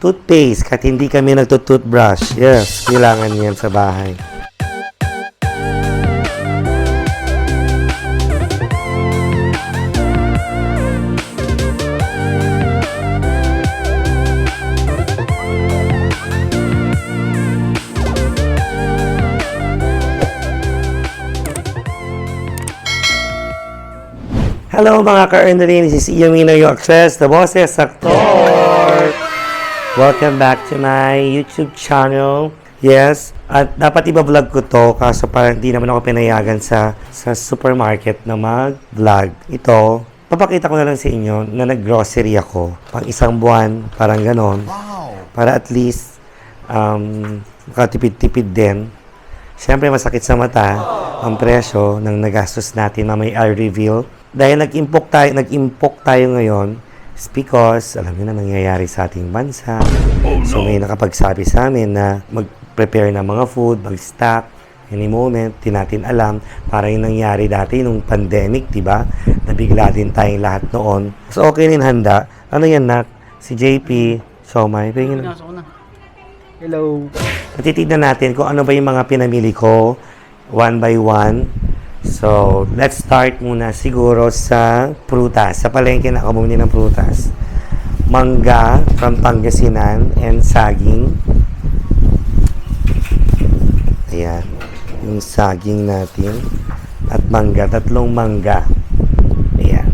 toothpaste, kahit hindi kami nagtutoothbrush. Yes, kailangan yan sa bahay. Hello mga ka-earnery, this is Yamina, your actress, the boses actor. Welcome back to my YouTube channel. Yes, at dapat iba-vlog ko to kaso parang hindi naman ako pinayagan sa supermarket na mag-vlog. Ito, papakita ko na lang sa inyo na nag-grocery ako pang isang buwan, parang ganon. Para at least makatipid-tipid din. Siyempre masakit sa mata ang presyo ng nagastos natin na may reveal. Dahil nag-impok tayo ngayon, it's because alam niyo na nangyayari sa ating bansa. So may nakapagsabi sa amin na mag-prepare ng mga food, mag-stock, any moment, di natin alam. Parang yung nangyari dati nung pandemic, di ba? Nabigla din tayong lahat noon. So okay rin handa. Ano yan, Nak? Si JP, Siomai. Hello. Patitignan natin kung ano ba yung mga pinamili ko, one by one. So, let's start muna siguro sa prutas. Sa palengke na ako bumili ng prutas. Mangga from Pangasinan and saging. Ayan. Yung saging natin. At mangga. Tatlong mangga. Ayan.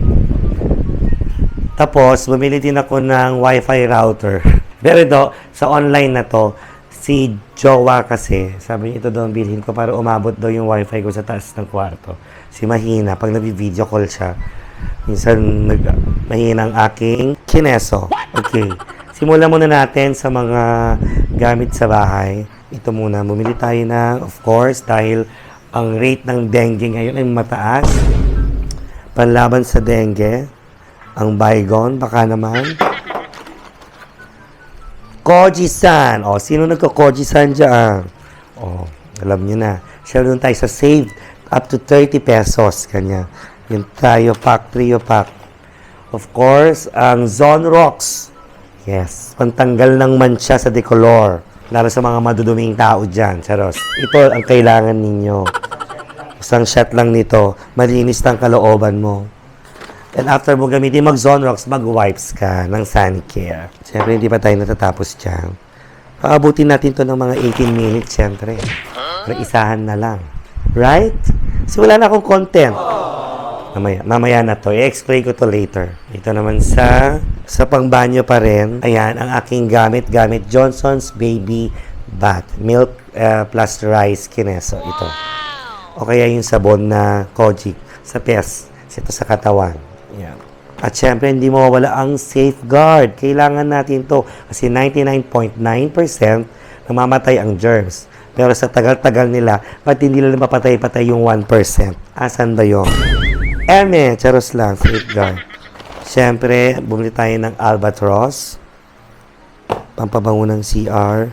Tapos, bumili din ako ng Wi-Fi router. Pero ito, sa online na to, si Jowa kasi, sabi niya ito daw bilhin ko para umabot daw yung wifi ko sa taas ng kwarto. Si Mahina, pag nag-video call siya, minsan mahina ang aking kineso. Okay. Simulan muna natin sa mga gamit sa bahay. Ito muna, bumili tayo na, of course, dahil ang rate ng dengue ngayon ay mataas. Panlaban sa dengue, ang Baygon, baka naman. Koji-san. O, sino nagko-Koji-san dyan? O, alam nyo na. Share doon tayo sa saved up to 30 pesos. Kanya. Yung tayo pack, trio pack. Of course, ang Zone Rocks. Yes. Pantanggal ng mancha sa decolor. Lalo sa mga maduduming tao dyan. Charos. Ito ang kailangan ninyo. Isang shot lang nito. Malinis ng kalooban mo. And after mo gamitin mag-Zonrox, mag-wipes ka ng Sanicare. Siyempre, hindi pa tayo natatapos dyan. Paabutin natin to ng mga 18 minutes, siyempre. Para isahan na lang. Right? Kasi wala na akong content. Mamaya na to. I-explain ko to later. Ito naman sa pangbanyo pa rin. Ayan, ang aking gamit. Johnson's Baby Bath. Milk plus rice kineso. Ito. O kaya yung sabon na Kojic sa test. Ito sa katawan. Yeah. At syempre, hindi mawawala ang safeguard. Kailangan natin to kasi 99.9% namamatay ang germs. Pero sa tagal-tagal nila, ba't hindi nila mapatay-patay yung 1%? Asan ba yun? Charos lang, safeguard. Syempre, bumili tayo ng Albatross. Pampabango ng CR.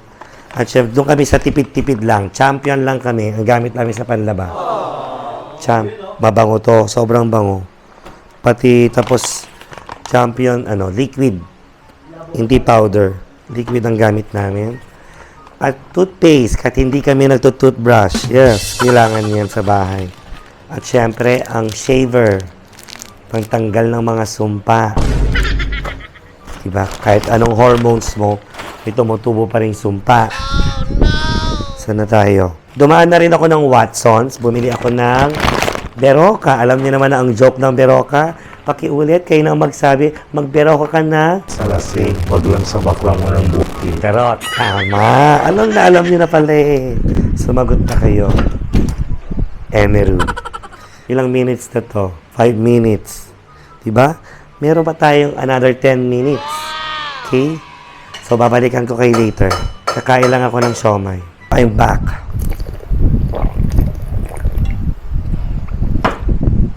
At syempre, doon kami sa tipid-tipid lang. Champion lang kami. Ang gamit namin sa panlaba. Mabango to. Sobrang bango. Pati tapos champion liquid, hindi powder, liquid ang gamit namin. At toothpaste, kahit hindi kami nagtutoothbrush. Yes, kailangan yan sa bahay. At syempre ang shaver, pangtanggal ng mga sumpa. Diba? Kahit anong hormones mo, ito tumutubo pa rin sumpa. Sana tayo. Dumaan na rin ako ng Watsons, bumili ako ng Berocca. Alam niyo naman na ang joke ng Berocca. Pakiulit, kayo na magsabi, mag-Berocca ka na. Salasing, wag lang sa bakla mo ng buki. Charot. Tama. Alam niyo na pala eh. Sumagot na kayo. Emeru. Ilang minutes na to? 5 minutes. Diba? Meron pa tayong another 10 minutes. Okay? So, babalikan ko kayo later. Kakain lang ako ng siomai. I'm back.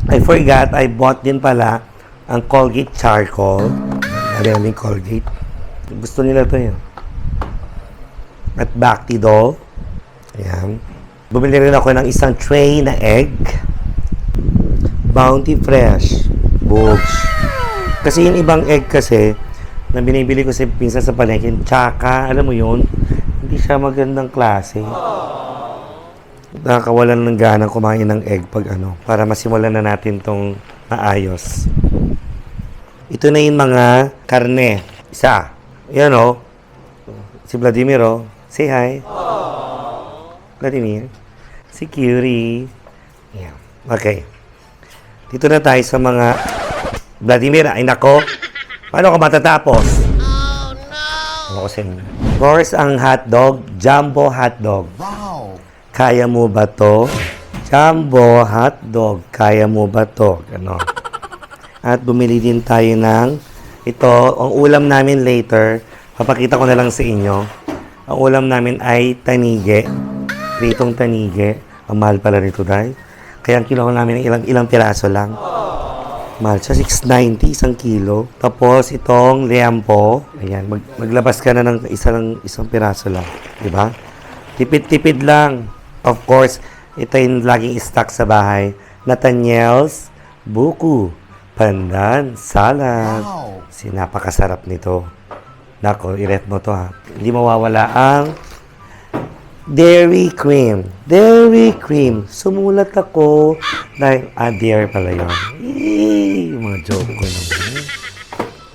I forgot, I bought din pala ang Colgate Charcoal. Maraming Colgate. Gusto nila to yun. At Bactidol. Ayan. Bumili rin ako ng isang tray na egg. Bounty Fresh. Bugs. Kasi yung ibang egg kasi, na binibili ko sa pinsan sa palengke. Tsaka, alam mo yun, hindi siya magandang klase. Nakakawalan ng ganang kumain ng egg pag para masimulan na natin tong maayos. Ito na yung mga karne. Isa. Yan o. Si Vladimir o. Say hi. Vladimir. Si Curie. Yan. Okay. Dito na tayo sa mga... Vladimir, ay nako. Paano ka matatapos? Oh, no! Of course, ang hotdog, jumbo hotdog. Wow! Kaya mo ba to? Jumbo hotdog. Kaya mo ba to? At bumili din tayo ng ito, ang ulam namin later, papakita ko na lang sa inyo. Ang ulam namin ay tanige. Pritong tanige. Ang mahal pala nito, dahil. Kaya ang kilo namin ilang piraso lang. Mahal siya, 690 isang kilo. Tapos itong liampo, ayan, maglabas ka na ng isang piraso lang, di ba? Tipid-tipid lang. Of course, ito yung laging stock sa bahay. Nathaniel's buko, pandan, salad. Wow. Napakasarap nito. Nako, i-ref mo to ha. Hindi mawawala ang dairy cream. Dairy cream. Sumulat ako dahil, dairy pala yun. Yung mga joke ko naman.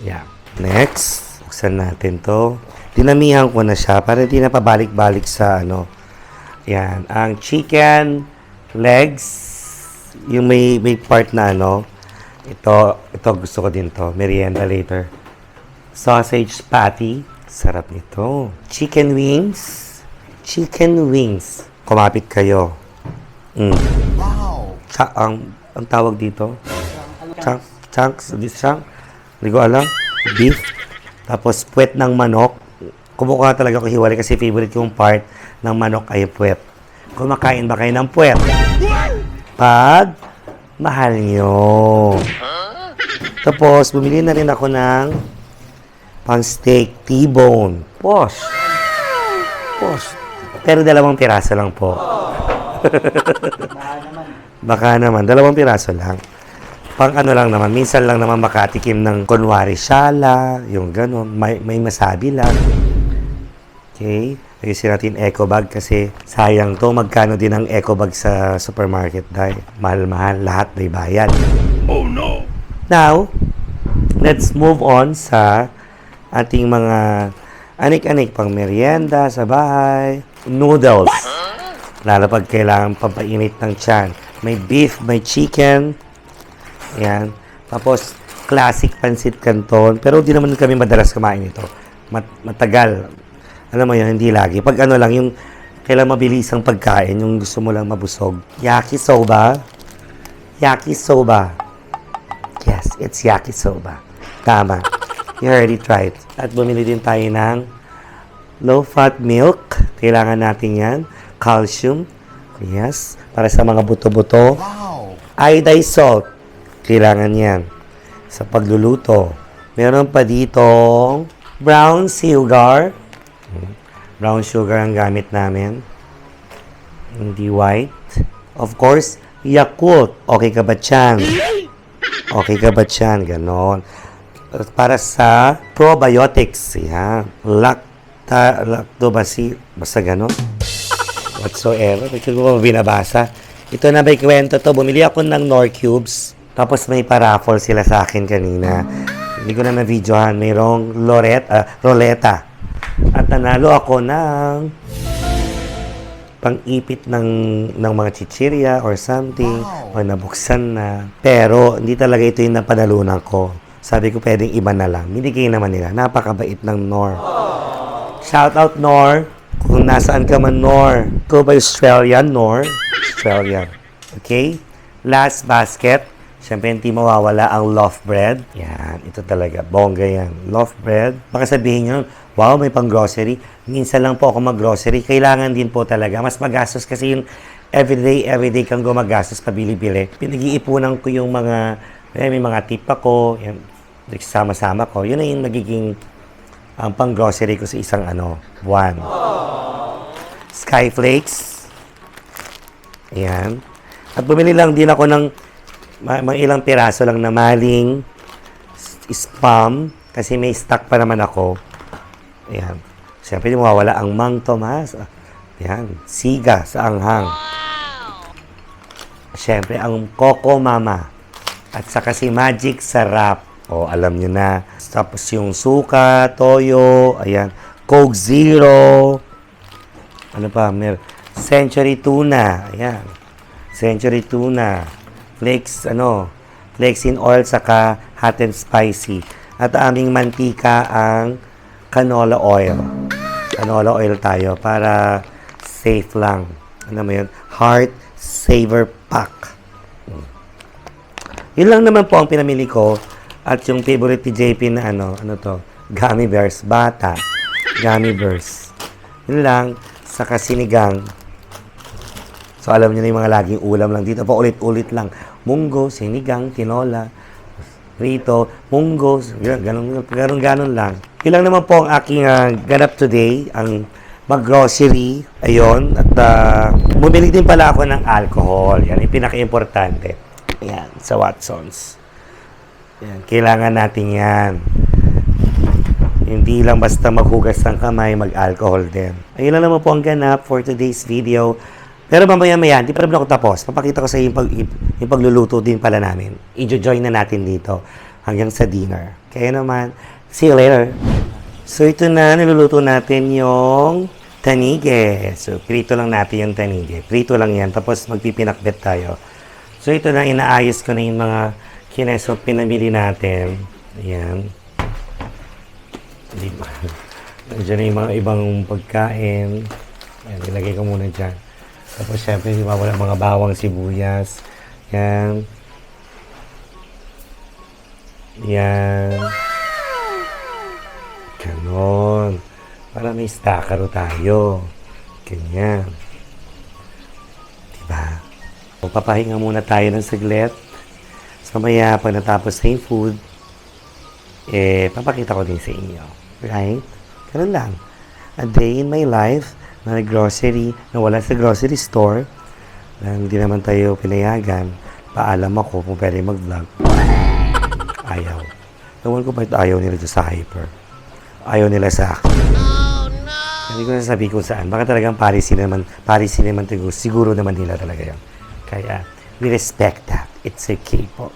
Yeah. Next, buksan natin to. Dinamihan ko na siya para hindi na pabalik-balik sa Yan. Ang chicken legs, yung may part na ito gusto ko din to. Merienda later. Sausage patty. Sarap nito. Chicken wings. Chicken wings. Kumapit kayo. Wow! Ang tawag dito? Chunks. Hindi ko alam. Beef. Tapos puwet ng manok. Kumukuha talaga ako hiwalay kasi favorite kong part ng manok ay puwet. Kumakain ba kayo ng puwet? Pag mahal nyo. Tapos, bumili na rin ako ng pang-steak, T-bone. Posh. Pero 2 piraso lang po. Baka naman. 2 piraso lang. Pang lang naman. Minsan lang naman makatikim ng kunwari shala, yung gano'n. May masabi lang. Okay. Ayusin natin eco bag kasi sayang to. Magkano din ang eco bag sa supermarket dahil mahal-mahal. Lahat may bayad. Oh no! Now, let's move on sa ating mga anik-anik pang merienda sa bahay. Noodles. Lalo pag kailangan pampainit ng tiyan. May beef, may chicken. Yan. Tapos, classic pancit canton. Pero di naman kami madalas kumain ito. Matagal. Alam mo yun, hindi lagi. Pag lang, yung kailangan mabilis ang pagkain, yung gusto mo lang mabusog. Yakisoba. Yakisoba. Yes, it's yakisoba. Tama. You already tried. At bumili din tayo ng low-fat milk. Kailangan natin yan. Calcium. Yes. Para sa mga buto-buto. Wow. Iodized salt. Kailangan yan. Sa pagluluto. Meron pa ditong brown sugar. Brown sugar ang gamit namin. Hindi white. Of course, Yakult. Okay ka ba dyan? Okay ka ba dyan? Ganon. Para sa probiotics. Yan. Lactobacillus. Basta ganon. Whatsoever. Bakit ko binabasa? Ito na ba'y kwento to? Bumili ako ng Knorr Cubes. Tapos may paraffle sila sa akin kanina. Hindi ko na na-videohan. Mayroong roleta. At nanalo ako ng pang-ipit ng mga chichirya or something. Wow. O nabuksan na. Pero hindi talaga ito yung napanalunan ko. Sabi ko pwedeng iba na lang. Binigay naman nila. Napakabait ng Knorr. Shout out Knorr. Kung nasaan ka man Knorr. Go by Australian Knorr. Australian. Okay? Last basket. Siyempre, hindi mawawala ang loaf bread. Yan, ito talaga. Bongga yan. Loaf bread. Baka sabihin nyo, wow, may pang-grocery. Minsan lang po ako mag-grocery. Kailangan din po talaga. Mas magastos kasi yung everyday kang gumagastos pabili-bili. Pinag-iipunan ko yung mga, may mga tip ako, yan, sama-sama ko. Yun na yung magiging ang pang-grocery ko sa isang buwan. Skyflakes. Ayan. At bumili lang din ako ng mga ilang piraso lang na maling spam. Kasi may stock pa naman ako. Ayan. Siyempre, di mawawala ang Mang Tomas. Ayan. Siga sa anghang. Siyempre, ang Coco Mama. At saka si Magic Sarap. O, alam nyo na. Tapos yung suka, toyo, ayan. Coke Zero. Ano pa? Century Tuna. Ayan. Century Tuna. Flakes in oil, saka hot and spicy. At aming mantika ang canola oil. Canola oil tayo para safe lang. Ano mo yun? Heart Saver Pack. Yun lang naman po ang pinamili ko. At yung favorite ni JP na ano to? Gummy Bears. Bata. Gummy Bears. Yun lang. Saka sinigang. So, alam niyo na yung mga laging ulam lang dito. Pa ulit-ulit lang. Munggo, sinigang, tinola, rito, munggo, ganun lang. Yun lang naman po ang aking ganap today, ang mag-grocery. Ayun. At bumili din pala ako ng alcohol. Yan, yung pinaka-importante. Yan, sa Watsons. Yan, kailangan natin yan. Hindi lang basta maghugas ng kamay, mag-alcohol din. Ayun lang naman po ang ganap for today's video. Pero mamaya-maya, hindi pa rin ako tapos. Papakita ko sa iyo yung pagluluto din pala namin. I-join na natin dito hanggang sa dinner. Kaya naman, see you later. So ito na, niluluto natin yung tanige. So prito lang natin yung tanige. Prito lang yan, tapos magpipinakbet tayo. So ito na, inaayos ko na yung mga kineso pinamili natin. Ayan. Diba? Nandiyan na yung mga ibang pagkain. Ayan, ilagay ko muna dyan. Tapos syempre, di ba, wala mga bawang sibuyas. Yan. Yan. Ganon. Para may stakaro tayo. Ganyan. Diba? So, papahinga muna tayo ng saglit. So, maya, pag natapos na yung food, papakita ko din sa inyo. Right? Ganun lang. A day in my life na grocery, na wala sa grocery store, na hindi naman tayo pinayagan, paalam ako kung pwede mag-vlog. Ayaw. Nawan ko ba ito ayaw nila sa hyper? Ayaw nila sa akin. Oh, no! Hindi ko nasasabi kung saan. Baka talagang Paris naman siguro naman nila talaga yun. Kaya, we respect that. It's okay po.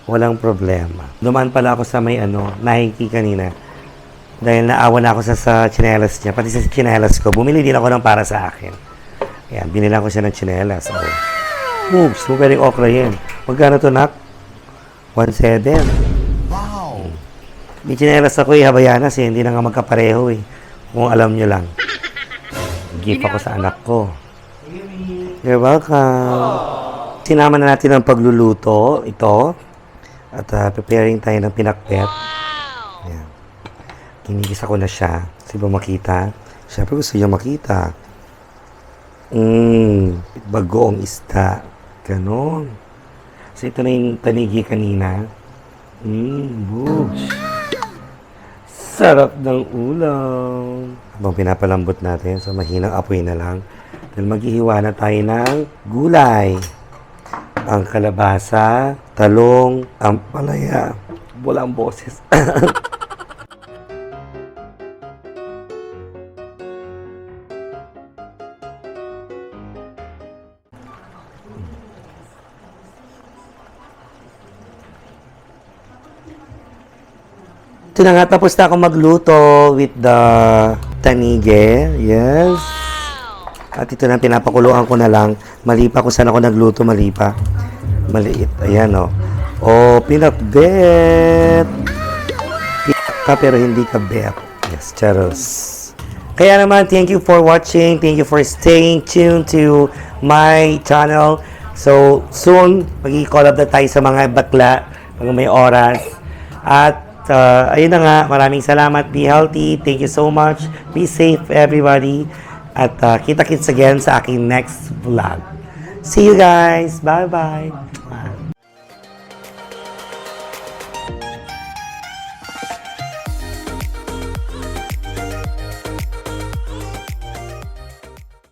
Walang problema. Dumaan pala ako sa may Nike kanina. Dahil naawa na ako sa tsinelas niya. Pati sa tsinelas ko, bumili din ako ng para sa akin. Ayan, binilang ko siya ng tsinelas. Oh. Moves, mo pwedeng okra yan. Magkano to, nak? 1.7. Wow! May tsinelas ako Habayanas hindi na nga magkapareho Kung alam nyo lang. Gift ako sa anak ko. You're welcome. Sinama na natin ang pagluluto. Ito. At preparing tayo ng pinakbet. Ayan. Kinigisa ko na siya. Kasi ba makita? Siyempre gusto niya makita. Bagoong isda. Ganon. So ito na yung tanigi kanina. Boobs. Sarap ng ulam. Habang pinapalambot natin, so mahinang apoy na lang. Dahil maghihiwa na tayo ng gulay. Ang kalabasa, talong, ampalaya. Walang boses. Ito na nga, tapos na ako magluto with the tanige. Yes. At ito na, pinapakuluan ko na lang. Mali pa kung saan ako nagluto, mali pa. Maliit. Ayan, pinakbet. Pinak ka pero hindi ka bet. Yes, charos. Kaya naman, thank you for watching. Thank you for staying tuned to my channel. So, soon, mag-i-collab na tayo sa mga bakla, mga may oras. At ayun na nga, maraming salamat. Be healthy. Thank you so much. Be safe, everybody. At kita-kits again sa aking next vlog. See you guys. Bye-bye.